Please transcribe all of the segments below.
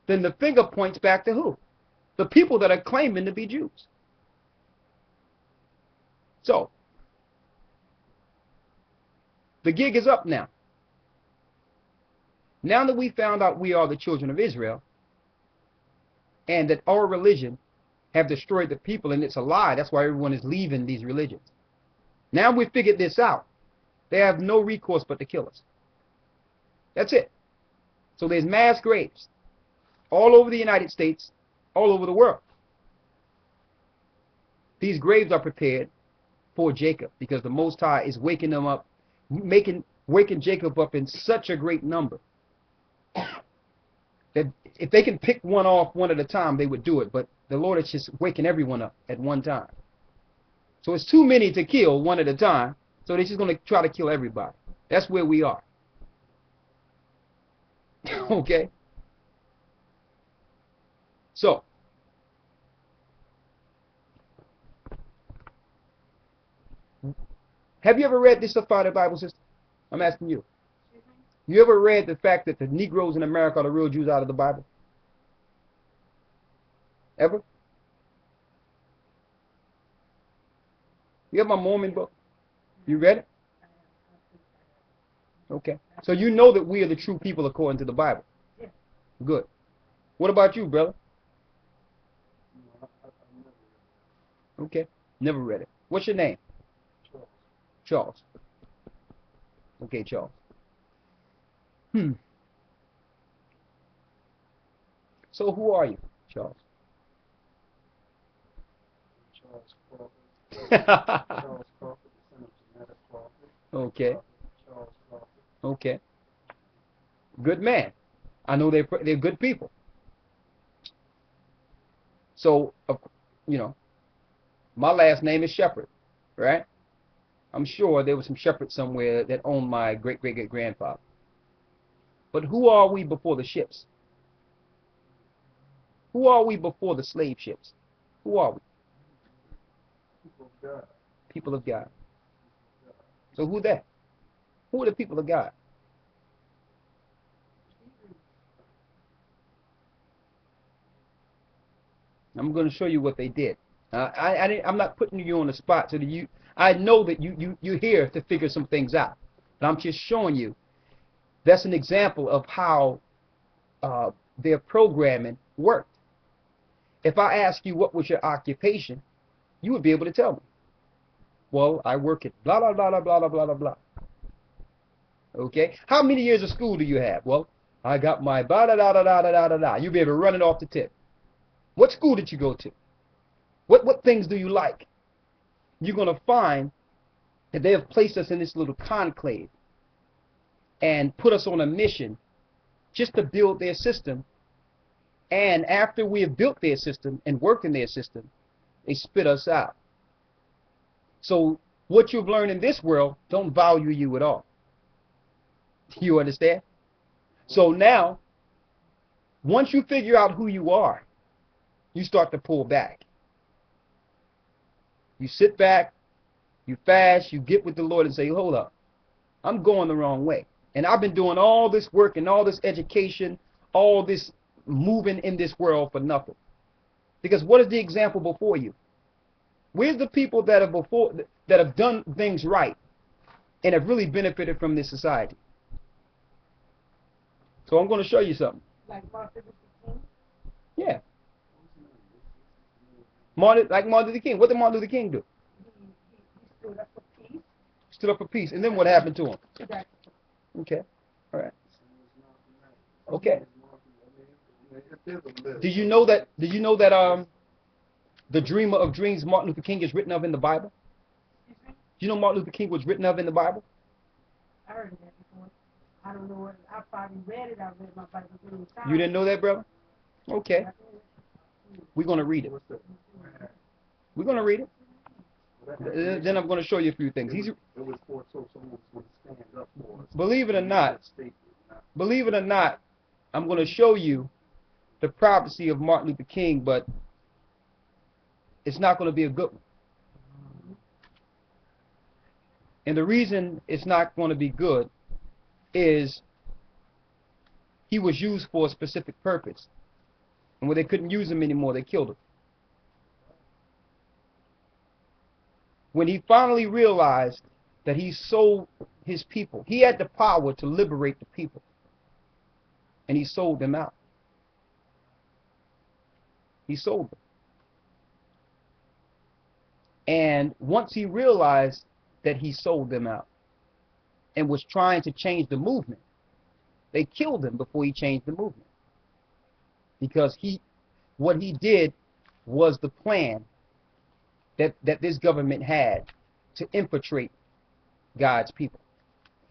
then the finger points back to who? The people that are claiming to be Jews. So, the gig is up now. Now that we found out we are the children of Israel, and that our religion have destroyed the people, and it's a lie, that's why everyone is leaving these religions. Now we figured this out. They have no recourse but to kill us. That's it. So there's mass graves all over the United States, all over the world. These graves are prepared for Jacob because the Most High is waking them up, waking Jacob up in such a great number that if they can pick one off one at a time, they would do it. But the Lord is just waking everyone up at one time. So it's too many to kill one at a time, so they're just going to try to kill everybody. That's where we are. Okay? So, have you ever read this stuff out of the Bible, sister? I'm asking you. You ever read the fact that the Negroes in America are the real Jews out of the Bible? Ever? You have my Mormon book? You read it? Okay. So you know that we are the true people according to the Bible. Good. What about you, brother? Okay. Never read it. What's your name? Charles. Okay, Charles. So who are you, Charles? Charles Crawford, okay. Okay. Good man. I know they're good people. So, you know, my last name is Shepherd, right? I'm sure there was some shepherds somewhere that owned my great-great-great-grandfather. But who are we before the ships? Who are we before the slave ships? Who are we? People of God. People of God. So who that? Who are the people of God? I'm going to show you what they did. I'm not putting you on the spot so that you. I know that you're here to figure some things out, but I'm just showing you. That's an example of how their programming worked. If I ask you what was your occupation, you would be able to tell me. Well, I work at blah blah blah blah blah blah blah blah. Okay. How many years of school do you have? Well, I got my blah da da da da da da da. You'll be able to run it off the tip. What school did you go to? What things do you like? You're going to find that they have placed us in this little conclave and put us on a mission just to build their system. And after we have built their system and worked in their system, they spit us out. So what you've learned in this world don't value you at all. You understand? So now, once you figure out who you are, you start to pull back. You sit back, you fast, you get with the Lord and say, hold up, I'm going the wrong way. And I've been doing all this work and all this education, all this moving in this world for nothing. Because what is the example before you? Where's the people that have done things right and have really benefited from this society? So I'm going to show you something. Like Martin Luther King? Yeah. Like Martin Luther King. What did Martin Luther King do? He stood up for peace. Stood up for peace. And then what happened to him? Okay. All right. Okay. Did you know that the dreamer of dreams Martin Luther King is written of in the Bible? Do you know Martin Luther King was written of in the Bible? I heard that before. I don't know. I probably read it. I read my Bible. You didn't know that, brother? Okay. We're going to read it. We're going to read it. Then I'm going to show you a few things. Believe it or not, I'm going to show you the prophecy of Martin Luther King, but it's not going to be a good one. And the reason it's not going to be good is he was used for a specific purpose. And when they couldn't use him anymore, they killed him. When he finally realized that he sold his people, he had the power to liberate the people, and he sold them out. He sold them. And once he realized that he sold them out and was trying to change the movement, they killed him before he changed the movement. Because what he did was the plan that this government had to infiltrate God's people.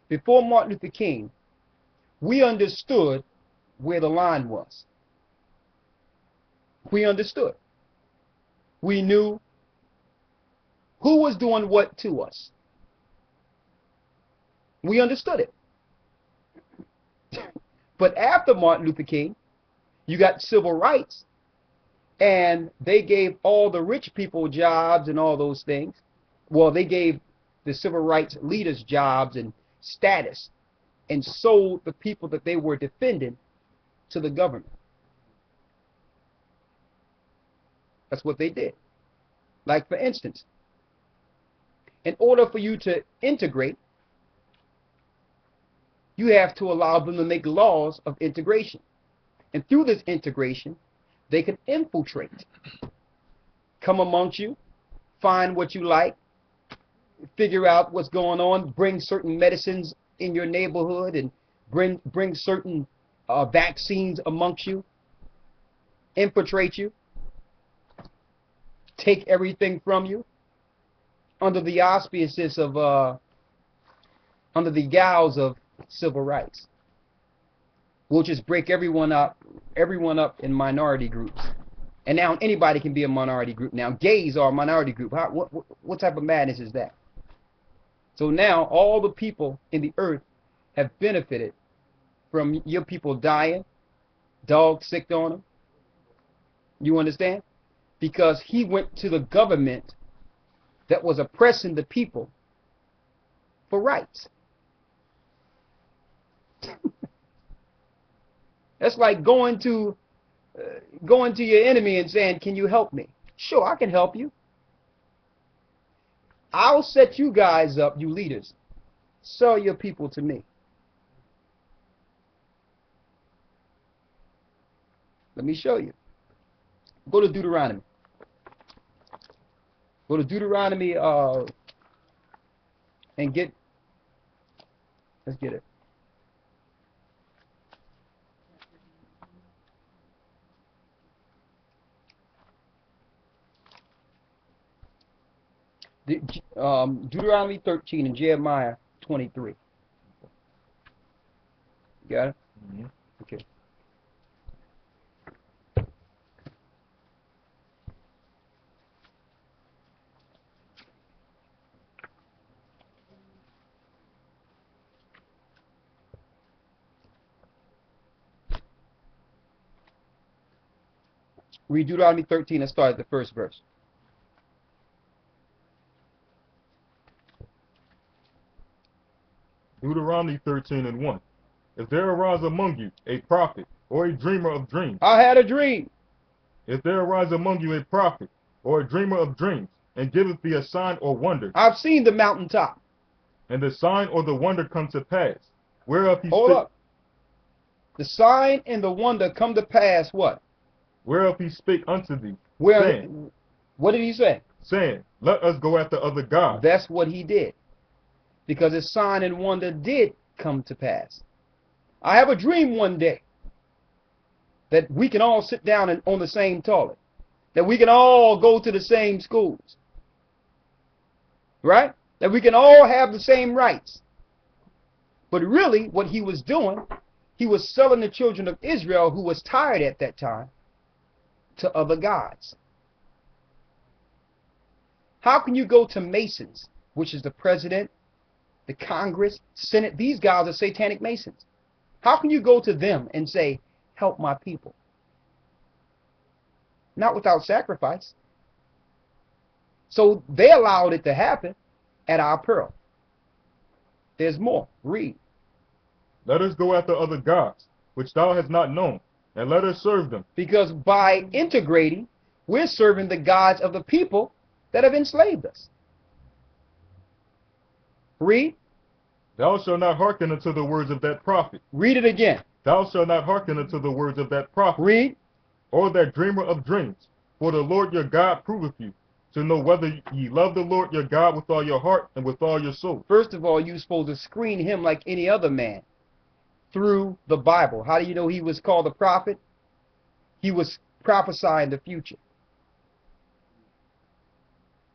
Before Martin Luther King, we understood where the line was. We understood. We knew who was doing what to us. We understood it. But after Martin Luther King, you got civil rights, and they gave all the rich people jobs and all those things. Well, they gave the civil rights leaders jobs and status, and sold the people that they were defending to the government. That's what they did. Like, for instance, in order for you to integrate, you have to allow them to make laws of integration. And through this integration, they can infiltrate, come amongst you, find what you like, figure out what's going on, bring certain medicines in your neighborhood, and bring certain vaccines amongst you, infiltrate you, take everything from you, under the auspices of, under the gauze of civil rights. We'll just break everyone up in minority groups. And now anybody can be a minority group. Now gays are a minority group. What type of madness is that? So now all the people in the earth have benefited from your people dying, dogs sick on them. You understand? Because he went to the government that was oppressing the people for rights. That's like going to your enemy and saying, "Can you help me?" Sure, I can help you. I'll set you guys up, you leaders. Sell your people to me. Let me show you. Go to Deuteronomy. Go to Deuteronomy and let's get it. Deuteronomy 13 and Jeremiah 23. You got it? Mm-hmm. Okay. Read Deuteronomy 13 and start at the first verse. Deuteronomy 13 and 1. If there arise among you a prophet or a dreamer of dreams. I had a dream. If there arise among you a prophet or a dreamer of dreams, and giveth thee a sign or wonder. I've seen the mountaintop. And the sign or the wonder come to pass, whereof he Hold up. The sign and the wonder come to pass what? Whereof he spake unto thee, saying, what did he say? Saying, let us go after other gods. That's what he did. Because his sign and wonder did come to pass. I have a dream one day that we can all sit down on the same toilet. That we can all go to the same schools. Right? That we can all have the same rights. But really, what he was doing, he was selling the children of Israel, who was tired at that time, to other gods. How can you go to Masons, which is the president, the Congress, Senate? These guys are satanic Masons. How can you go to them and say, help my people? Not without sacrifice. So they allowed it to happen at our peril. There's more. Read. Let us go after other gods, which thou hast not known, and let us serve them. Because by integrating, we're serving the gods of the people that have enslaved us. Read. Thou shalt not hearken unto the words of that prophet. Read it again. Thou shalt not hearken unto the words of that prophet, Read. or that dreamer of dreams. For the Lord your God proveth you, to know whether ye love the Lord your God with all your heart and with all your soul. First of all, you're supposed to screen him like any other man through the Bible. How do you know he was called a prophet? He was prophesying the future.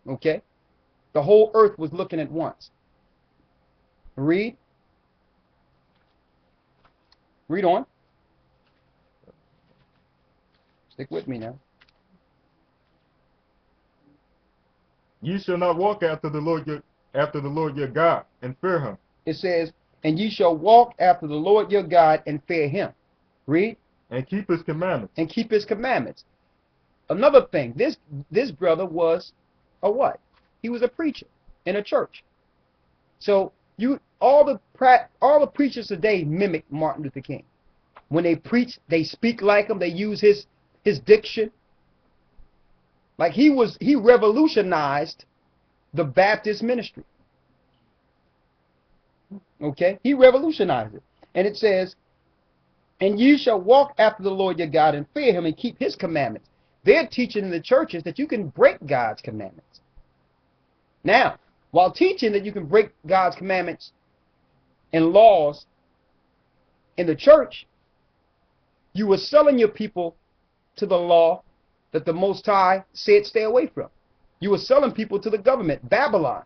Okay? The whole earth was looking at once. Read. Read on. Stick with me now. Ye shall not walk after the Lord your God, and fear him. It says, and ye shall walk after the Lord your God and fear him. Read. And keep his commandments. And keep his commandments. Another thing, this brother was a what? He was a preacher in a church. So all the preachers today mimic Martin Luther King. When they preach, they speak like him. They use his diction. Like he revolutionized the Baptist ministry. Okay? He revolutionized it. And it says, and you shall walk after the Lord your God and fear him and keep his commandments. They're teaching in the churches that you can break God's commandments. Now, while teaching that you can break God's commandments and laws in the church, you were selling your people to the law that the Most High said stay away from. You were selling people to the government, Babylon.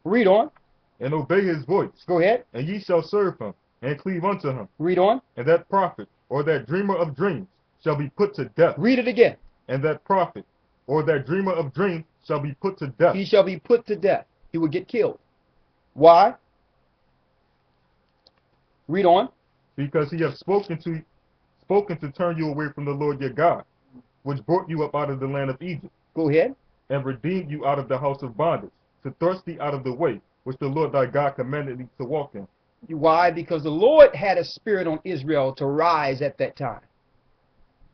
Read on. And obey his voice. Go ahead. And ye shall serve him, and cleave unto him. Read on. And that prophet, or that dreamer of dreams, shall be put to death. Read it again. And that prophet, or that dreamer of dreams, shall be put to death. He shall be put to death. He will get killed. Why? Read on. Because he hath spoken to turn you away from the Lord your God, which brought you up out of the land of Egypt. Go ahead. And redeemed you out of the house of bondage, to thrust thee out of the way, which the Lord thy God commanded thee to walk in. Why? Because the Lord had a spirit on Israel to rise at that time.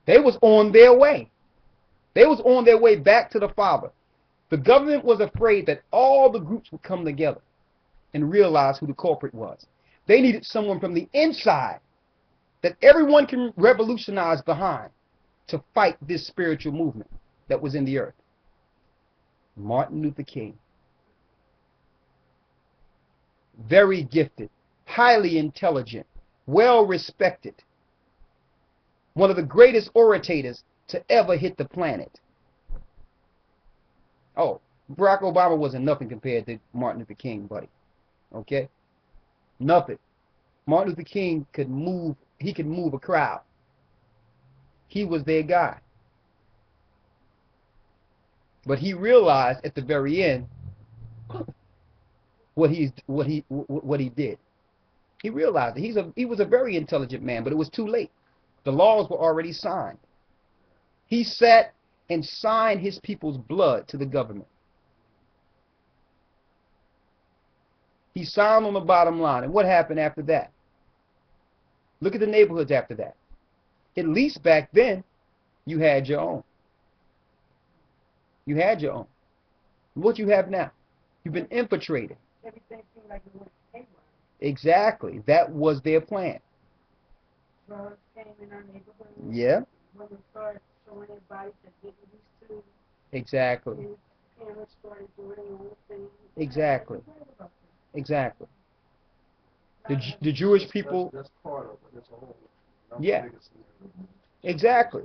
They was on their way. They was on their way back to the Father. The government was afraid that all the groups would come together and realize who the culprit was. They needed someone from the inside that everyone can revolutionize behind to fight this spiritual movement that was in the earth. Martin Luther King. Very gifted, highly intelligent, well respected. One of the greatest orators to ever hit the planet. Oh, Barack Obama wasn't nothing compared to Martin Luther King, buddy. Okay? Nothing. Martin Luther King could move, he could move a crowd. He was their guy. But he realized at the very end what he did. He realized it. He was a very intelligent man, but it was too late. The laws were already signed. He sat and signed his people's blood to the government. He signed on the bottom line. And what happened after that? Look at the neighborhoods after that. At least back then, you had your own. You had your own. What you have now? You've been infiltrated. Everything seemed like it went haywire. Exactly. That was their plan. Drugs came in our neighborhood. Yeah. Women started showing their bodies that didn't used to. Exactly. And parents started doing their own thing. Exactly. Exactly. The Jewish people. That's part of it. That's a whole. Yeah. Exactly.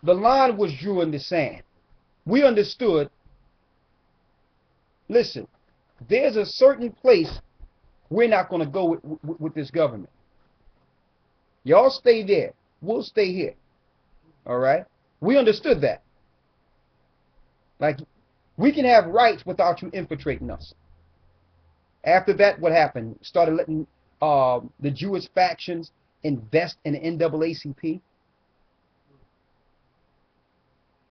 The line was drew in the sand. We understood. Listen, there's a certain place we're not going to go with this government. Y'all stay there. We'll stay here. All right? We understood that. Like, we can have rights without you infiltrating us. After that, what happened? Started letting the Jewish factions invest in the NAACP.